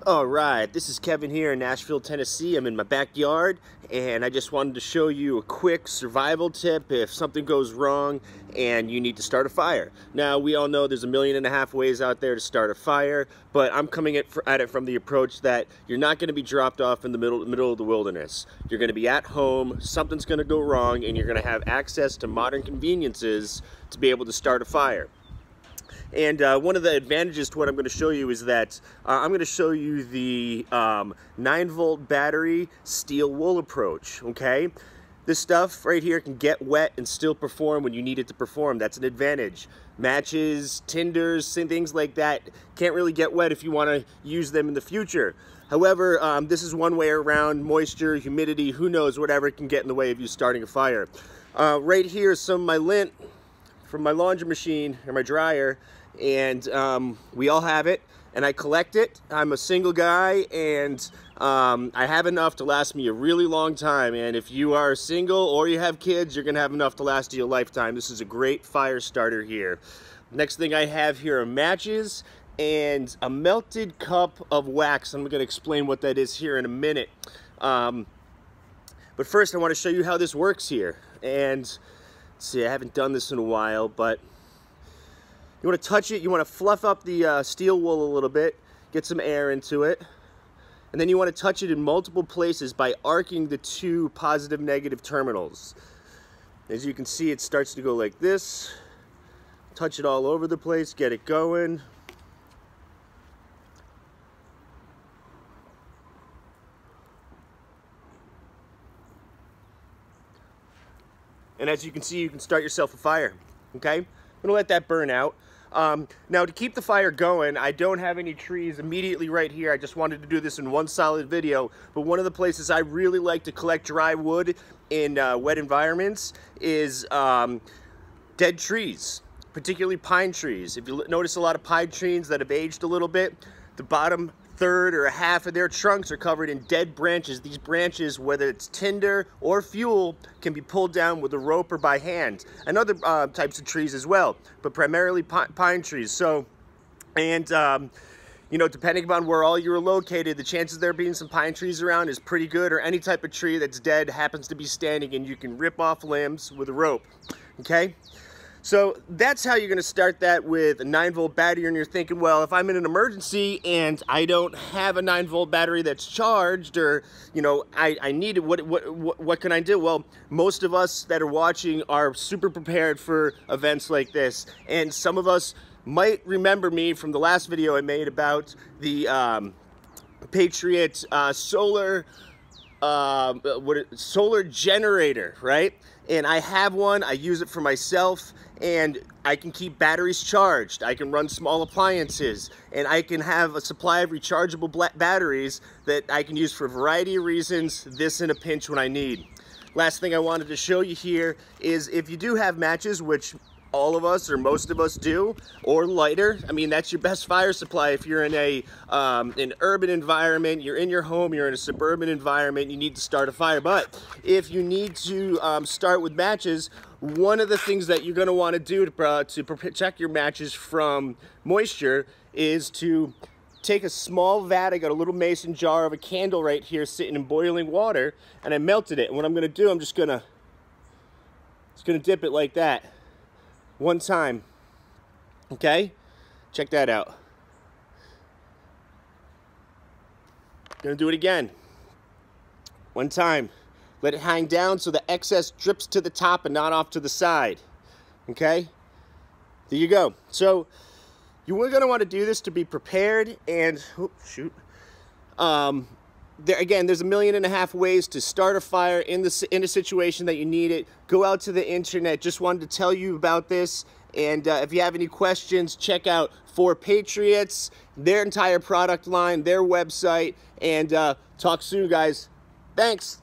Alright, this is Kevin here in Nashville, Tennessee. I'm in my backyard and I just wanted to show you a quick survival tip if something goes wrong and you need to start a fire. Now, we all know there's 1.5 million ways out there to start a fire, but I'm coming at it from the approach that you're not going to be dropped off in the middle of the wilderness. You're going to be at home, something's going to go wrong, and you're going to have access to modern conveniences to be able to start a fire. And one of the advantages to what I'm going to show you is that I'm going to show you the 9-volt battery steel wool approach, okay? This stuff right here can get wet and still perform when you need it to perform. That's an advantage. Matches, tinders, things like that can't really get wet if you want to use them in the future. However, this is one way around moisture, humidity, who knows, whatever can get in the way of you starting a fire. Right here is some of my lint from my laundry machine or my dryer, and we all have it, and I collect it. I'm a single guy, and I have enough to last me a really long time. And if you are single or you have kids, you're gonna have enough to last you a lifetime. This is a great fire starter here. Next thing I have here are matches and a melted cup of wax. I'm gonna explain what that is here in a minute. But first I want to show you how this works here. And see, I haven't done this in a while, but you want to touch it, you want to fluff up the steel wool a little bit, get some air into it, and then you want to touch it in multiple places by arcing the two positive-negative terminals. As you can see, it starts to go like this. Touch it all over the place, get it going. And as you can see, you can start yourself a fire, okay? I'm gonna let that burn out. Now, to keep the fire going, I don't have any trees immediately right here. I just wanted to do this in one solid video. But one of the places I really like to collect dry wood in wet environments is dead trees, particularly pine trees. If you notice a lot of pine trees that have aged a little bit, the bottom third or a half of their trunks are covered in dead branches. These branches, whether it's tinder or fuel, can be pulled down with a rope or by hand, and other types of trees as well, but primarily pine trees. So, and you know, depending upon where all you're located, the chances of there being some pine trees around is pretty good, or any type of tree that's dead happens to be standing, and you can rip off limbs with a rope, okay? So that's how you're going to start that with a 9-volt battery. And you're thinking, well, if I'm in an emergency and I don't have a 9-volt battery that's charged, or, you know, I need it, what can I do? Well, most of us that are watching are super prepared for events like this. And some of us might remember me from the last video I made about the Patriot solar generator, right? And I have one, I use it for myself, and I can keep batteries charged. I can run small appliances, and I can have a supply of rechargeable batteries that I can use for a variety of reasons, this in a pinch when I need. Last thing I wanted to show you here is if you do have matches, which all of us or most of us do, or lighter, I mean, that's your best fire supply. If you're in an urban environment, you're in your home, you're in a suburban environment, you need to start a fire. But if you need to start with matches, one of the things that you're going to want to do to protect your matches from moisture is to take a small vat. I got a little mason jar of a candle right here sitting in boiling water, and I melted it. And what I'm going to do, I'm just going to dip it like that. One time, okay? Check that out. Gonna do it again. One time. Let it hang down so the excess drips to the top and not off to the side. Okay? There you go. So, you are gonna want to do this to be prepared, and, oh, shoot. Again, there's 1.5 million ways to start a fire in a situation that you need it. Go out to the internet. Just wanted to tell you about this. And if you have any questions, check out 4Patriots, their entire product line, their website, and talk soon, guys. Thanks.